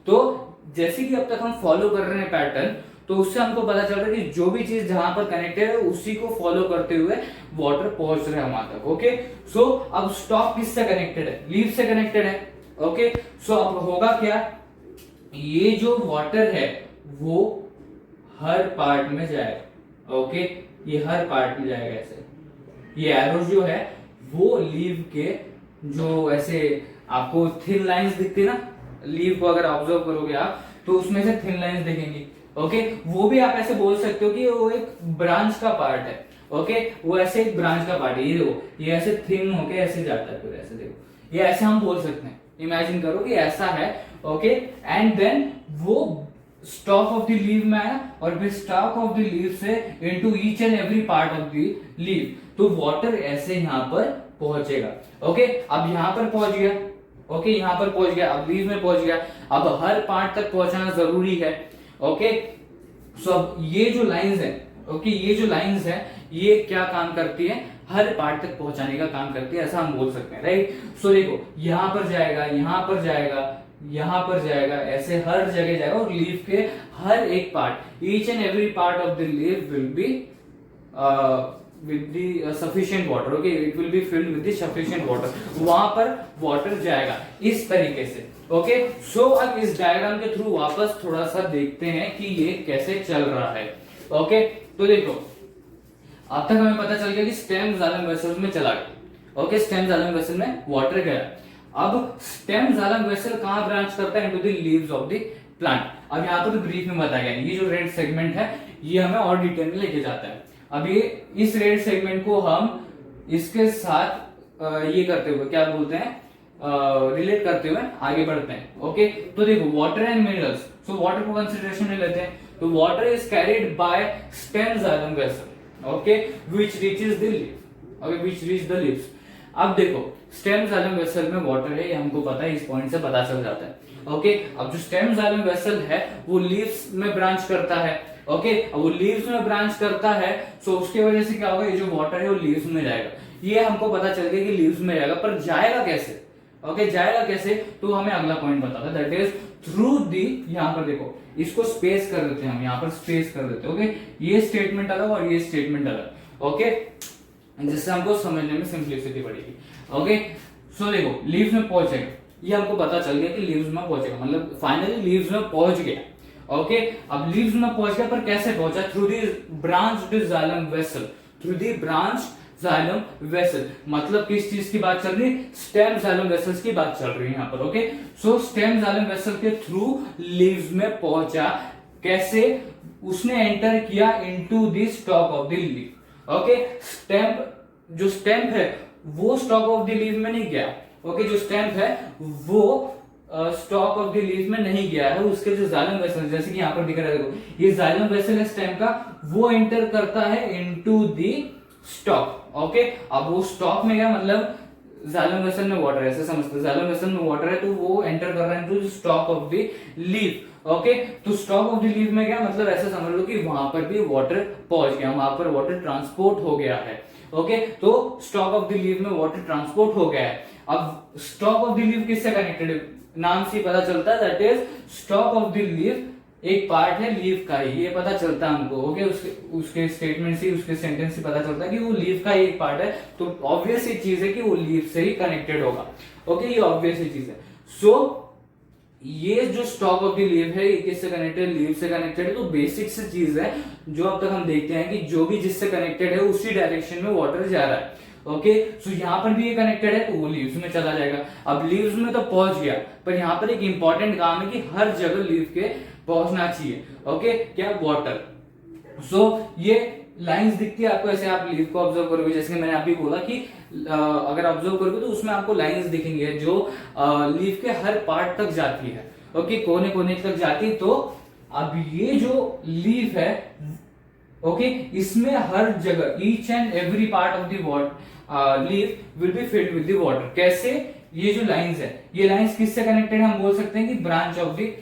तो जैसे कि अब तक हम फॉलो कर रहे हैं पैटर्न, तो उससे हमको पता चल रहा है कि जो भी चीज जहां पर कनेक्टेड है उसी को फॉलो करते हुए वाटर पहुंच रहा है वहां तक। ओके, सो अब स्टॉक किससे कनेक्टेड है? लीफ से कनेक्टेड है। ओके, सो अब होगा क्या, ये जो वाटर है वो हर पार्ट में जाएगा। ओके, ये हर पार्ट में जाएगा ऐसे। ये एरो जो है वो लीव के जो ऐसे आपको थिन लाइंस दिखती है ना, लीव को अगर ऑब्जर्व करोगे आप तो उसमें से थिन लाइंस दिखेंगी। ओके, वो भी आप ऐसे बोल सकते हो कि वो एक ब्रांच का पार्ट है। ओके, वो ऐसे एक ब्रांच का पार्ट है। ये देखो, ये ऐसे थिन होके ऐसे जाता है, फिर ऐसे देखो, ये ऐसे हम बोल सकते हैं। इमेजिन करो कि ऐसा है। ओके, एंड देन वो स्टॉक ऑफ द लीव में आया और फिर स्टॉक ऑफ द लीव से into each and every part of the leave, तो वाटर ऐसे यहां पर पहुंचेगा। ओके, अब यहां पर पहुंच गया। ओके, यहां पर पहुंच गया, अब लीव में पहुंच गया। अब हर पार्ट तक पहुंचाना जरूरी है। ओके, सो अब ये जो लाइंस है, ओके, ये जो लाइंस है ये क्या काम करती है? हर पार्ट तक पहुंचाने का काम करती है, ऐसा हम बोल सकते हैं, राइट। सो देखो, यहां पर जाएगा, यहां पर जाएगा, यहां पर जाएगा, ऐसे हर जगह जाएगा और लीफ के हर एक part, each and every part of the leaf will be with the sufficient water. Okay, it will be filled with the sufficient water. वहां पर वाटर जाएगा इस तरीके से। ओके, सो अब इस डायग्राम के थ्रू वापस थोड़ा सा देखते हैं कि ये कैसे चल रहा है। ओके, तो देखो, अब तक हमें पता चल गया कि स्टेम जाइलम वेसल में चला गया। ओके, स्टेम जाइलम वेसल में वाटर गया। अब स्टेम जाइलम वेसल कहां ब्रांच करता है? Into the leaves of the plant. अब यहाँ पर ब्रीफ में बताया गया, ये जो रेड सेगमेंट है ये हमें और डिटेल में लेके जाता है। अब ये इस रेड सेगमेंट को हम इसके साथ ये करते हुए क्या बोलते हैं, रिलेट करते हुए आगे बढ़ते हैं। ओके, तो देखो, water and minerals, so water को कंसिडरेशन में लेते हैं, तो water is carried by stem xylem vessel, okay, which reaches the leaf, okay, which reach the leaves. अब देखो, स्टेम जाइलम वेसल में वाटर है, ये हमको पता है, इस पॉइंट से पता चल जाता है। ओके, अब जो स्टेम जाइलम वेसल है वो लीव्स में ब्रांच करता है। ओके, अब वो लीव्स में ब्रांच करता है, सो उसकी वजह से क्या होगा, ये जो वाटर है वो लीव्स में जाएगा। ये हमको पता चल गया कि लीव्स में जाएगा, पर जाएगा कैसे? ओके, जाएगा कैसे, तो हमें अगला पॉइंट बताता है, दैट इज थ्रू दी, यहां पर देखो, इसको स्पेस कर देते हैं हम, यहां पर स्पेस कर देते हैं। ओके, ये स्टेटमेंट अलग और ये स्टेटमेंट अलग। ओके, जिससे हमको समझने में सिंप्लिसिटी बढ़ेगी। ओके, सो देखो, लीव्स में पहुंचेगा, ये हमको पता चल गया कि लीव्स में पहुंचेगा, मतलब फाइनली लीव्स में पहुंच गया। ओके, अब लीव्स में पहुंच गया, पर कैसे पहुंचा? Through the branch xylem vessel, through the branch xylem vessel, मतलब किस चीज की बात चल रही है? स्टेम जाइलम वेसल्स की बात चल रही है यहाँ पर। ओके, सो स्टेम जाइलम वेसल के थ्रू लीव्स में पहुंचा, कैसे? उसने एंटर किया into the stock of the leaf. Okay, stem, जो स्टेम है वो स्टॉक ऑफ द लीफ में नहीं गया। ओके, जो स्टेम है वो स्टॉक ऑफ द लीफ में नहीं गया है, उसके जो जाइलम वेसल, जैसे कि यहाँ पर दिख रहा है, देखो, ये जाइलम वेसल है स्टेम का, वो एंटर करता है इनटू द स्टॉक। ओके, अब वो स्टॉक में गया, मतलब जाइलम वेसल में वाटर है, ऐसे समझते, जाइलम वेसल में वाटर है तो वो एंटर कर रहा है into stock of the leaf. Okay, तो स्टॉक ऑफ द लीफ में गया, मतलब ऐसे समझ लो कि वहां पर भी वाटर पहुंच गया, वहां पर वाटर ट्रांसपोर्ट हो गया है। ओके, तो स्टॉक ऑफ द लीफ में वाटर ट्रांसपोर्ट हो गया है। अब स्टॉक ऑफ द लीफ किससे कनेक्टेड है? नाम से पता चलता है, that is stock of the leaf एक पार्ट है लीफ का ही, ये पता चलता है हमको। ओके, उसके स्टेटमेंट से, उसके सेंटेंस से पता चलता है कि वो लीफ का ही एक पार्ट है, तो ऑब्वियस ही चीज है कि वो लीफ से ही कनेक्टेड होगा। ओके, ये ऑब्वियस ही चीज है। सो ये जो स्टॉक ऑफ द लीफ है, ये किससे कनेक्टेड? लीफ से कनेक्टेड है। तो बेसिक सी चीज है जो अब तक हम देखते हैं कि जो भी जिससे कनेक्टेड है उसी डायरेक्शन में वाटर जा रहा है। ओके, सो यहां पर भी ये कनेक्टेड है तो वो लीव्स में चला जाएगा। अब लीव्स में तो पहुंच गया, पर यहां पर एक इंपॉर्टेंट काम है कि हर जगह लीफ के पहुंचना चाहिए। ओके, क्या? वाटर। सो ये लाइंस दिखती है आपको, ऐसे आप लीफ को ऑब्जर्व करोगे, जैसे कि मैंने अभी बोला कि अगर ऑब्जर्व करोगे तो उसमें आपको लाइंस दिखेंगे जो लीफ के हर पार्ट तक जाती है। ओके, कोने कोने तक जाती। तो अब ये जो लीफ है, ओके, इसमें हर जगह each and every part of the leaf will be filled with the water. कैसे? ये जो लाइंस है, ये लाइंस किससे कनेक्टेड है? हम बोल सकते हैं कि branch of the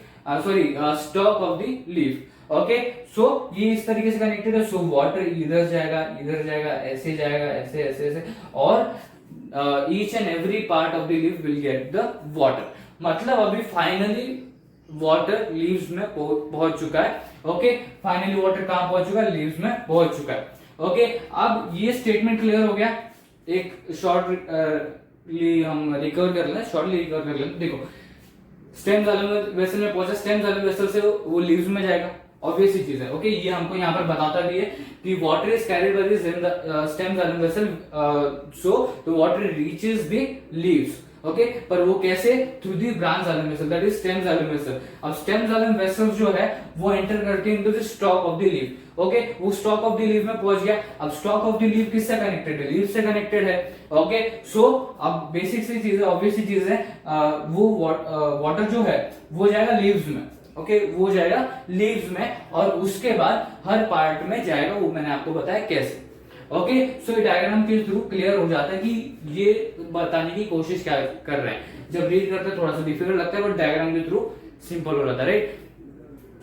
stock of the leaf. Okay, so ये इस तरीके से कनेक्टेड है। सो वाटर इधर जाएगा, इधर जाएगा, ऐसे जाएगा, ऐसे ऐसे ऐसे, और each and every part of the leaf will get the water. मतलब अभी फाइनली वाटर लीव्स में पहुंच चुका है। ओके, फाइनली वाटर कहां पहुंच चुका है? लीव्स में पहुंच चुका है। ओके, अब ये स्टेटमेंट क्लियर हो गया। एक शॉर्ट हम रिकवर कर लें, शॉर्टली रिकवर कर लें। देखो, स्टेम जाइलम वेसल में पहुंचा, स्टेम जाइलम वेसल से वो लीव्स में जाएगा, ऑब्वियस ही चीज है। ओके, ये हमको यहाँ पर बताता भी है कि water is carried by the stem xylem vessel, so the water reaches the leaves. Okay, पर वो कैसे? Through the branch xylem vessel, that is stem xylem vessel. अब स्टेम जाइलम वेसल जो है वो एंटर करके into the stock of the leave. Okay, वो stock of the leave में पहुंच गया। अब स्टॉक ऑफ द लीव किससे कनेक्टेड है? लीव से कनेक्टेड है। ओके, सो अब बेसिक सी चीज है, ऑब्वियस सी चीज है, वो वाटर जो है वो जाएगा लीव्स में। ओके, वो जाएगा लीव्स में और उसके बाद हर पार्ट में जाएगा, वो मैंने आपको बताया कैसे। ओके, सो ये डायग्राम के थ्रू क्लियर हो जाता है कि ये बताने की कोशिश क्या कर रहे हैं। जब रीड करते हैं थोड़ा सा डिफिकल्ट लगता है, बट डायग्राम के थ्रू सिंपल हो जाता है, राइट।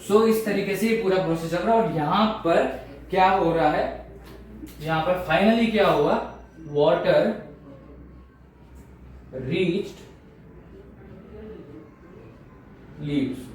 सो इस तरीके से ये पूरा प्रोसेस चल रहा है। और यहां पर क्या हो रहा है? यहां पर फाइनली क्या हुआ? Water reached leaves.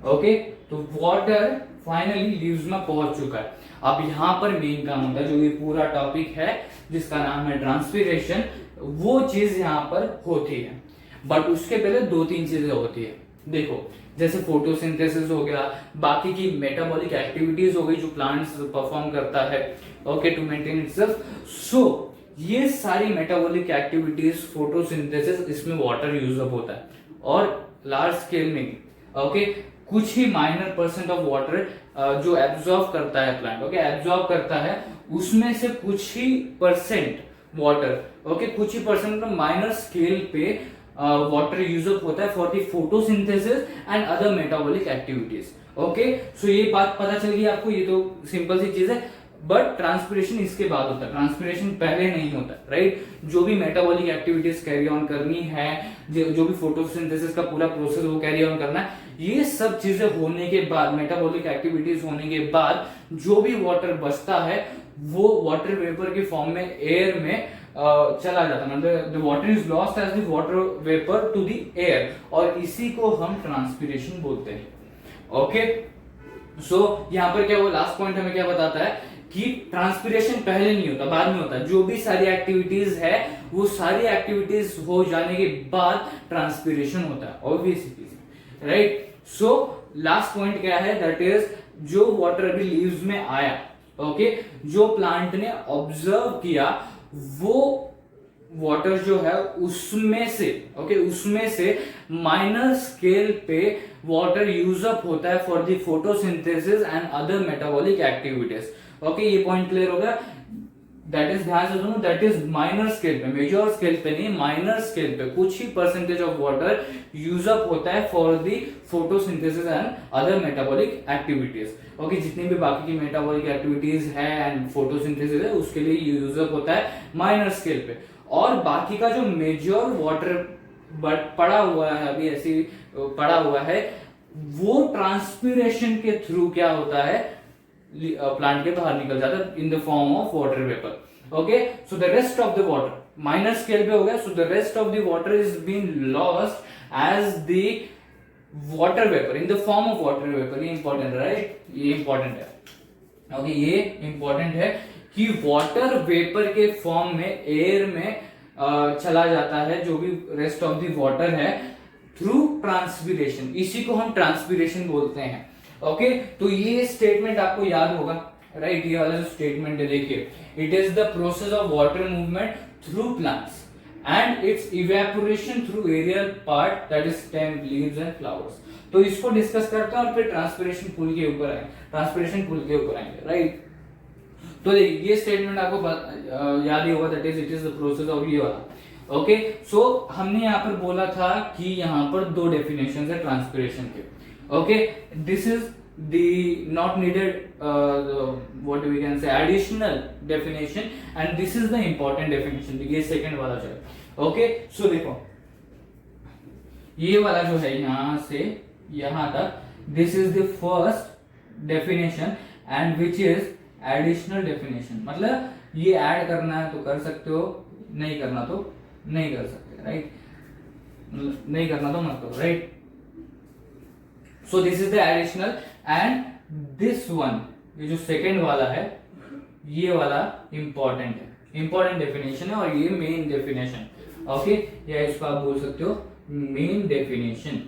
ओके, तो वाटर फाइनली लीव्स में पहुंच चुका है। अब यहां पर मेन काम होता है, जो ये पूरा टॉपिक है जिसका नाम है ट्रांसपीरेशन, वो चीज यहां पर होती है। बट उसके पहले 2-3 चीजें होती है। देखो, जैसे फोटोसिंथेसिस हो गया, बाकी की मेटाबॉलिक एक्टिविटीज हो गई जो प्लांट्स परफॉर्म करता है, ओके, टू मेंटेन इटसेल्फ। सो ये सारी मेटाबॉलिक एक्टिविटीज, फोटोसिंथेसिस, इसमें वाटर यूज अप होता है। और लार्ज स्केल में, ओके, कुछ ही माइनर परसेंट ऑफ वाटर जो एब्जॉर्ब करता है प्लांट, ओके, एब्जॉर्ब करता है, उसमें से कुछ ही परसेंट वाटर, ओके, कुछ ही परसेंट माइनर स्केल पे वाटर यूज अप होता है for the photosynthesis and other metabolic activities. Okay, so ये बात पता चल गई आपको, ये तो सिंपल सी चीज है। बट ट्रांसपिरेशन इसके बाद होता है, ट्रांसपिरेशन पहले नहीं होता, राइट। जो भी मेटाबॉलिक एक्टिविटीज कैरी ऑन करनी है, जो भी फोटोसिंथेसिस का पूरा प्रोसेस वो कैरी ऑन करना है, ये सब चीजें होने के बाद, मेटाबॉलिक एक्टिविटीज होने के बाद जो भी वाटर बचता है वो वाटर वेपर के फॉर्म में एयर में चला जाता है। मतलब the water is lost as the water vapour to the air, और इसी को हम ट्रांसपिरेशन बोलते हैं। ओके, सो यहाँ पर क्या हुआ? लास्ट पॉइंट हमें क्या बताता है कि ट्रांसपिरेशन पहले नहीं होता, बाद में होता है। जो भी सारी एक्टिविटीज है वो सारी एक्टिविटीज हो जाने के बाद ट्रांसपिरेशन होता है, ऑब्वियस चीज, राइट। सो लास्ट पॉइंट क्या है? दैट इज जो वाटर अभी लीव्स में आया, ओके, जो प्लांट ने ऑब्जर्व किया, वो वाटर जो है उसमें से, ओके, उसमें से माइनर स्केल पे वाटर यूज अप होता है for the photosynthesis and other metabolic activities. Okay, ये पॉइंट क्लियर हो गया। दैट इज, ध्यान से सुनो, दैट इज माइनर स्केल पे, मेजर स्केल पे नहीं, माइनर स्केल पे कुछ ही percentage of water use up होता है for the photosynthesis and other metabolic activities. Okay, जितनी भी बाकी की मेटाबॉलिक एक्टिविटीज है एंड फोटोसिंथेसिस है, उसके लिए यूज अप होता है माइनर स्केल पे। और बाकी का जो मेजर वाटर पड़ा हुआ है, अभी ऐसी पड़ा हुआ है, वो ट्रांसपिरेशन के थ्रू क्या होता है? प्लांट के बाहर निकल जाता है in the form of water vapour. Okay, so the rest of the water minor scale पे हो गया, so the rest of the water is been lost as the water vapour in the form of water vapour. ये important है, right, ये important है। Okay, ये important है कि वाटर वेपर के फॉर्म में एयर में चला जाता है जो भी रेस्ट ऑफ द वाटर है थ्रू ट्रांसपिरेशन। इसी को हम ट्रांसपिरेशन बोलते हैं। ओके, तो ये स्टेटमेंट आपको याद होगा, राइट। ये वाला जो स्टेटमेंट है, देखिए, it is the process of water movement through plants and its evaporation through aerial part, that is stem, leaves and flowers. तो इसको डिस्कस करते हैं और फिर ट्रांसपिरेशन पुल के ऊपर आएंगे, ट्रांसपिरेशन पुल के ऊपर आएंगे, राइट। तो देखिए, ये स्टेटमेंट आपको याद ही होगा, that is, it is the process of, ये वाला। ओके, सो हमने यहाँ पर बोला था कि यहाँ पर 2 डेफिनेशन है ट्रांसपिरेशन के। Okay, this is the not needed what we can say additional definition and this is the important definition। ये सेकंड वाला जो है। ओके, सो देखो, ये वाला जो है यहां से यहां तक, this is the first definition and which is additional definition. मतलब ये ऐड करना है तो कर सकते हो, नहीं करना तो नहीं कर सकते, राइट। नहीं करना तो मत करो, right. So this is the additional and this one, ये जो सेकेंड वाला है ये वाला इंपॉर्टेंट है, इंपॉर्टेंट डेफिनेशन है और ये मेन डेफिनेशन, ओके, या इसको आप बोल सकते हो मेन डेफिनेशन,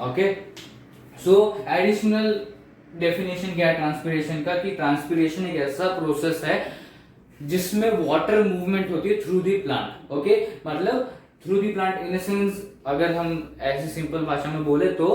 ओके। सो एडिशनल डेफिनेशन क्या है ट्रांसपिरेशन का, कि ट्रांसपिरेशन एक ऐसा प्रोसेस है जिसमें वाटर मूवमेंट होती है थ्रू दी प्लांट, ओके, मतलब through the plant in sense अगर हम ऐसी सिंपल भाषा में बोले तो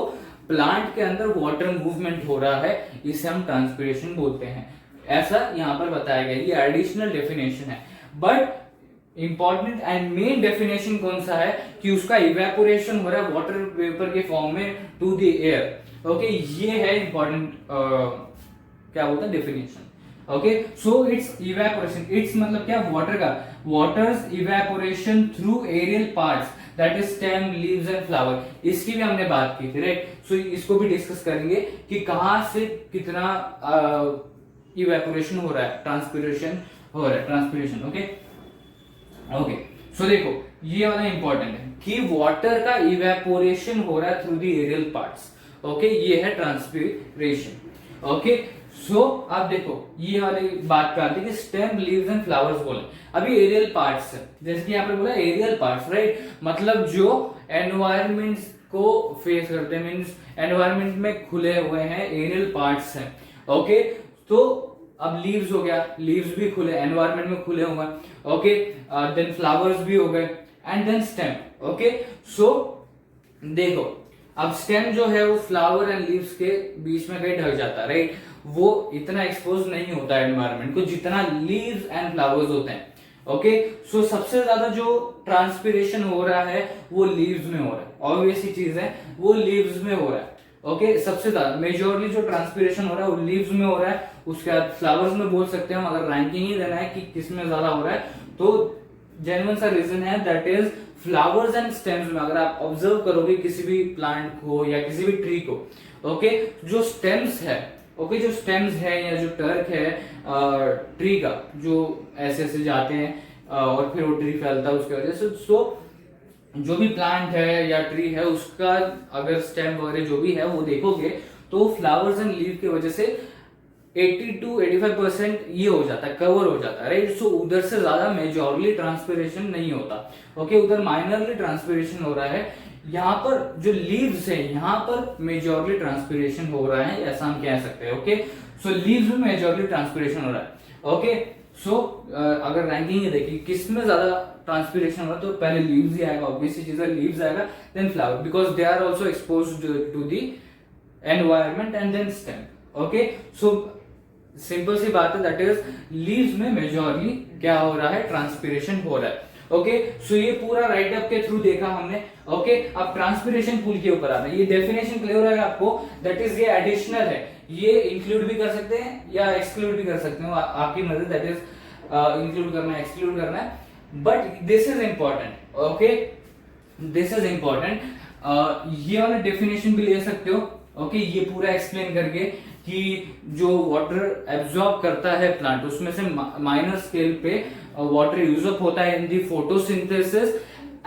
प्लांट के अंदर वाटर मूवमेंट हो रहा है, इसे हम ट्रांसपिरेशन बोलते हैं, ऐसा यहाँ पर बताया गया। ये एडिशनल डेफिनेशन है, but important and main definition कौन सा है कि उसका इवेपोरेशन हो रहा है वाटर वेपर के फॉर्म में टू द एयर, ओके, ये है इंपॉर्टेंट क्या बोलते हैं definition, okay. So it's evaporation, it's मतलब क्या, वाटर का, water's evaporation through aerial parts that is stem, leaves and flower, इसकी भी हमने बात की थी, राइट। सो इसको भी डिस्कस करेंगे कि कहां से कितना इवेपोरेशन हो रहा है, ट्रांसपिरेशन हो रहा है, ट्रांसपिरेशन, ओके ओके। सो देखो ये वाला इंपॉर्टेंट है कि वाटर का इवेपोरेशन हो रहा है through the aerial parts, okay, ये है ट्रांसपिरेशन, ओके। सो अब देखो ये वाली बात पे आती है कि स्टेम, लीव्स एंड फ्लावर्स बोले, अभी एरियल पार्ट्स है, जैसे कि यहाँ पे बोला एरियल पार्ट्स, राइट, मतलब जो एनवायरमेंट को फेस करते हैं, मींस एनवायरमेंट में खुले हुए हैं एरियल पार्ट्स हैं, ओके। तो अब लीव्स हो गया, लीव्स भी खुले एनवायरमेंट में खुले हुए, ओके, देन फ्लावर्स भी हो गए एंड देन स्टेम, ओके। सो देखो अब स्टेम जो है वो फ्लावर एंड लीव्स के बीच में कहीं ढक जाता है, राइट, वो इतना एक्सपोज नहीं होता है एनवायरमेंट को जितना लीव्स एंड फ्लावर्स होते हैं, ओके। सो सबसे ज्यादा जो ट्रांसपिरेशन हो रहा है वो लीव्स में हो रहा है, ऑब्वियस ही चीज है, वो लीव्स में हो रहा है, ओके, सबसे ज्यादा मेजोरली जो ट्रांसपिरेशन हो रहा है वो लीव्स में हो रहा है, उसके बाद फ्लावर्स में बोल सकते हैं, अगर रैंकिंग ही देना है कि किस में ज्यादा हो रहा है तो जेन्युइन सा रीजन है that is flowers and stems में। अगर आप ऑब्जर्व करोगे किसी भी प्लांट को या किसी भी ट्री को, ओके, जो स्टेम्स है, ओके, जो स्टेम्स है या जो टर्क है ट्री का, जो ऐसे ऐसे जाते हैं और फिर वो ट्री फैलता है उसकी वजह से, सो जो भी प्लांट है या ट्री है उसका अगर स्टेम वगैरह जो भी है वो देखोगे तो फ्लावर्स एंड लीव की वजह से 80 to 85% ये हो जाता है, कवर हो जाता है, राइट। सो उधर से ज्यादा मेजॉरली ट्रांसपिरेशन नहीं होता, ओके, उधर माइनरली ट्रांसपिरेशन हो रहा है। यहाँ पर जो लीव्स है यहाँ पर मेजॉरली ट्रांसपिरेशन हो रहा है, ऐसा हम कह सकते हैं, ओके। सो लीव्स में मेजॉरली ट्रांसपिरेशन हो रहा है, ओके। सो अगर रैंकिंग देखिए किस में ज्यादा ट्रांसपिरेशन हो रहा है तो पहले लीव्स ही आएगा, ऑब्वियसली चीज है, लीव्स आएगा, then flower, because they are also exposed to the environment and then stem, okay. So simple सी बात है दैट इज लीव्स में मेजॉरली क्या हो रहा है, ट्रांसपिरेशन हो रहा है, ओके। सो ये पूरा राइट अप के थ्रू देखा हमने, ओके। अब ट्रांसपिरेशन पुल के ऊपर आना है, ये डेफिनेशन क्लियर है आपको, दैट इज ये एडिशनल है, ये इंक्लूड भी कर सकते हैं या एक्सक्लूड भी कर सकते हो, आपकी मर्जी, दैट इज इंक्लूड करना है, एक्सक्लूड करना है, but this is important, okay, this is important. ये वाला डेफिनेशन भी ले सकते हो, ओके, ये पूरा एक्सप्लेन करके कि जो वाटर एब्जॉर्ब करता है प्लांट उसमें से माइनर स्केल पे वाटर यूज अप होता है in the photosynthesis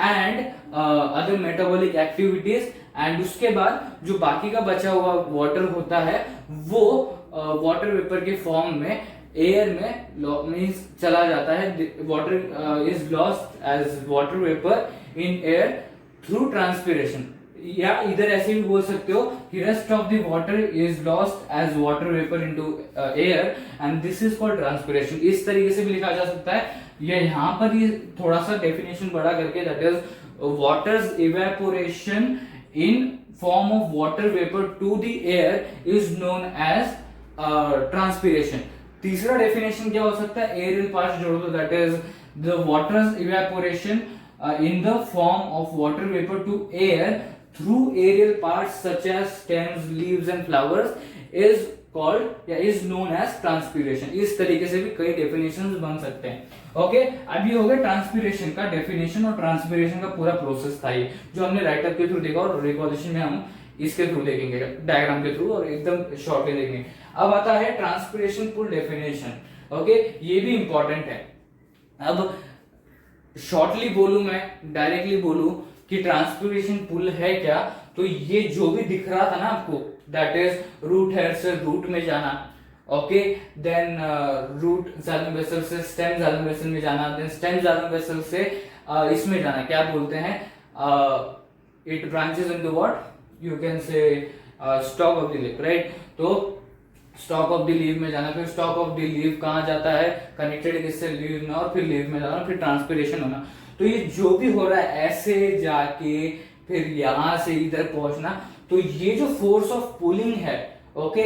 and other metabolic activities, and उसके बाद जो बाकी का बचा हुआ वाटर होता है वो वाटर वेपर के फॉर्म में एयर में मींस चला जाता है, water is lost as water vapour in air through transpiration, या इधर ऐसे भी बोल सकते हो कि rest of the water is lost as water vapour into air and this is called transpiration, इस तरीके से भी लिखा जा सकता है। या यहाँ पर ये थोड़ा सा डेफिनेशन बड़ा करके that is water's evaporation in form of water vapour to the air is known as transpiration. तीसरा डेफिनेशन क्या हो सकता है, एरियल पार्ट्स जोड़ो तो that is the water's evaporation in the form of water vapor to air through aerial parts such as stems, leaves and flowers is called या is known as transpiration। इस तरीके से भी कई डेफिनेशंस बन सकते हैं, ओके। अब ये हो गया ट्रांसपिरेशन का डेफिनेशन और ट्रांसपिरेशन का पूरा प्रोसेस था ये जो हमने राइटअप के थ्रू देखा, और रिकॉर्डेशन में हम इसके थ्रू देखेंगे, डायग्राम के थ्रू, और एकदम शॉर्टली देखेंगे। अब आता है ट्रांसपिरेशन पुल डेफिनेशन, ओके, ये भी इंपॉर्टेंट है। अब शॉर्टली बोलूं मैं, डायरेक्टली बोलूं कि ट्रांसपिरेशन पुल है क्या, तो ये जो भी दिख रहा था ना आपको, दैट इज रूट हेयर से रूट में जाना, okay, then root xylem vessel से स्टेम जाइलम वेसल में जाना, देन स्टेम जाइलम वेसल से इसमें जाना, क्या बोलते हैं, it branches into what you can से stock of the leaf, right. तो स्टॉक ऑफ द लीव में जाना, फिर स्टॉक ऑफ द लीव कहाँ जाता है, कनेक्टेड किससे, लीव में, और फिर लीव में जाना, फिर ट्रांसपिरेशन होना। तो ये जो भी हो रहा है ऐसे जाके फिर यहां से इधर पहुंचना, तो ये जो फोर्स ऑफ पुलिंग है, ओके,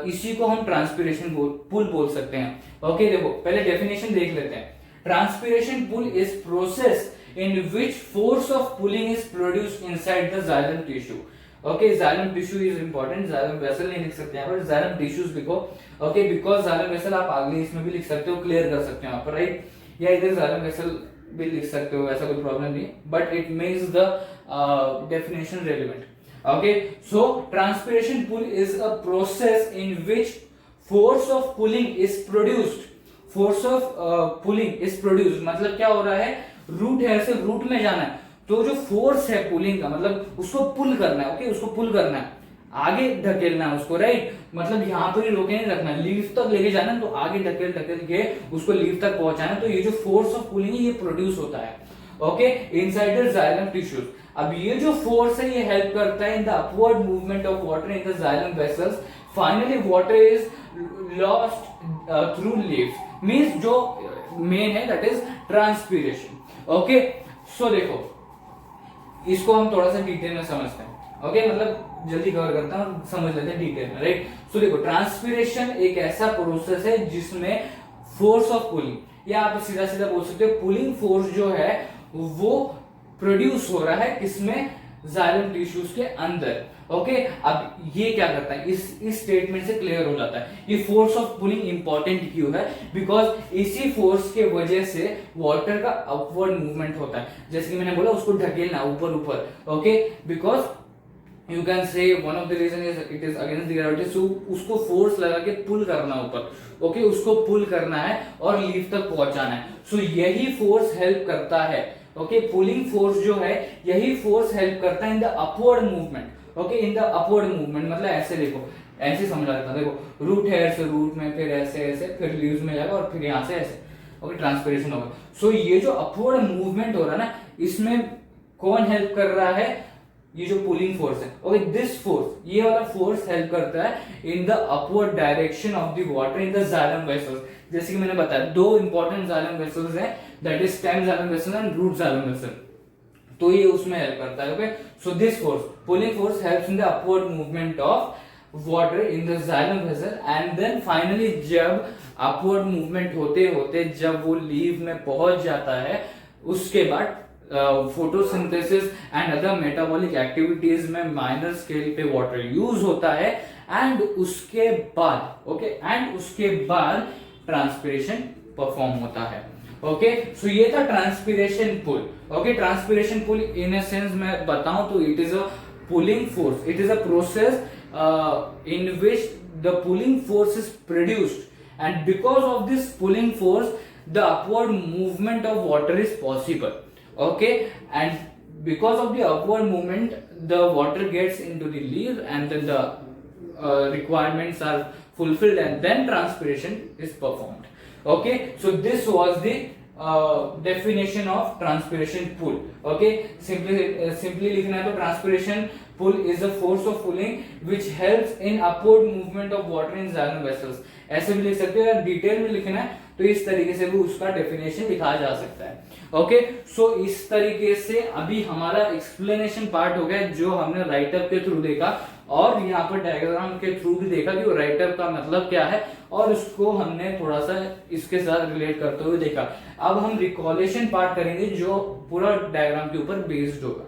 इसी को हम ट्रांसपिरेशन पुल बोल सकते हैं। ओके, देखो पहले डेफिनेशन देख लेते हैं। Transpiration pull is process in which force of pulling is produced inside the xylem tissue. Okay, xylem tissue is important, xylem vessel नहीं लिख सकते यहाँ पर, xylem tissues लिखो, okay, because xylem vessel आप आगे इसमें भी लिख सकते हो, क्लियर कर सकते हो यहाँ पर, राइट, या इधर xylem vessel भी लिख सकते हो, ऐसा कोई प्रॉब्लम नहीं, but it makes the definition relevant. Okay, so transpiration pull is a process in which force of pulling is produced. Force of pulling is produced मतलब क्या हो रहा है, रूट हेयर से रूट में जाना है, तो जो फोर्स है पुलिंग का मतलब उसको पुल करना है, ओके, उसको पुल करना है, आगे धकेलना है उसको, राइट, मतलब यहाँ पर ही रोके नहीं रखना, लीफ तक लेके जाना है, तो आगे धकेल धकेल के उसको लीफ तक पहुंचाना, तो ये जो फोर्स ऑफ पुलिंग है ये प्रोड्यूस होता है, okay, inside the xylem tissues. अब ये जो फोर्स है ये हेल्प करता है in the upward movement of water in the xylem vessels, finally water is lost through leaves, means जो मेन है दैट इज ट्रांसपीरेशन। ओके, सो देखो इसको हम थोड़ा सा डिटेल में समझते हैं, ओके, मतलब जल्दी कवर करता हूं, समझ लेते हैं डिटेल में, राइट। सो देखो ट्रांसपीरेशन एक ऐसा प्रोसेस है जिसमें फोर्स ऑफ पुलिंग, या आप सीधा सीधा बोल सकते हो पुलिंग फोर्स जो है वो प्रोड्यूस हो रहा है किसमें, जाइलम टिश्यूज के अंदर, ओके। अब ये क्या करता है, इस स्टेटमेंट से क्लियर हो जाता है ये फोर्स ऑफ पुलिंग इंपॉर्टेंट क्यों है, बिकॉज इसी फोर्स के वजह से वाटर का अपवर्ड मूवमेंट होता है, जैसे कि मैंने बोला उसको ढकेलना ऊपर ऊपर, okay, because you can say one of the reason is it is against the gravity, so उसको फोर्स लगा के पुल करना ऊपर, ओके, उसको पुल करना है और लीफ तक पहुंचाना है, सो यही फोर्स हेल्प करता है, ओके, पुलिंग फोर्स जो है यही फोर्स हेल्प करता है in the upward movement, okay, in the upward movement, मतलब ऐसे देखो, ऐसे समझा जाता है, देखो रूट हेयर से रूट में, फिर ऐसे ऐसे, फिर लीव्स में जाएगा और फिर यहां से ऐसे, ओके, ट्रांसपिरेशन होगा। सो ये जो अपवर्ड मूवमेंट हो रहा है ना, इसमें कौन हेल्प कर रहा है, ये जो पुलिंग फोर्स है, ओके, दिस फोर्स, ये वाला फोर्स हेल्प करता है in the upward direction of the water in the xylem vessels. जैसे कि मैंने बताया दो इंपॉर्टेंट जाइलम वेसल्स हैं, that is stem xylem vessel and root xylem vessel, तो ये उसमें हेल्प करता है, okay. So this force, pulling force helps in the upward movement of water in the xylem vessel, and then finally जब upward movement होते होते जब वो लीव में पहुंच जाता है, उसके बाद photosynthesis and other metabolic activities में माइनर स्केल पे वाटर यूज होता है, एंड उसके बाद, ओके, एंड उसके बाद ट्रांसपिरेशन परफॉर्म होता है, ओके। सो ये था transpiration pull, okay. Transpiration pull in a sense मैं बताऊं तो it is a pulling force, it is a process in which the pulling force is produced, and because of this pulling force the upward movement of water is possible, okay, and because of the upward movement the water gets into the leaf and then the requirements are fulfilled and then transpiration is performed, okay. So this was the definition of transpiration pull, okay. Simply लिखना है तो transpiration pull is a force of pulling which helps in upward movement of water in xylem vessels, ऐसे भी लिख सकते हो, या detail में लिखना है तो इस तरीके से भी उसका डेफिनेशन लिखा जा सकता है, ओके। सो इस तरीके से अभी हमारा एक्सप्लेनेशन पार्ट हो गया, जो हमने राइटअप के थ्रू देखा और यहाँ पर डायग्राम के थ्रू भी देखा कि वो राइटअप का मतलब क्या है, और उसको हमने थोड़ा सा इसके साथ रिलेट करते हुए देखा। अब हम रिकॉलेशन पार्ट करेंगे जो पूरा डायग्राम के ऊपर बेस्ड होगा।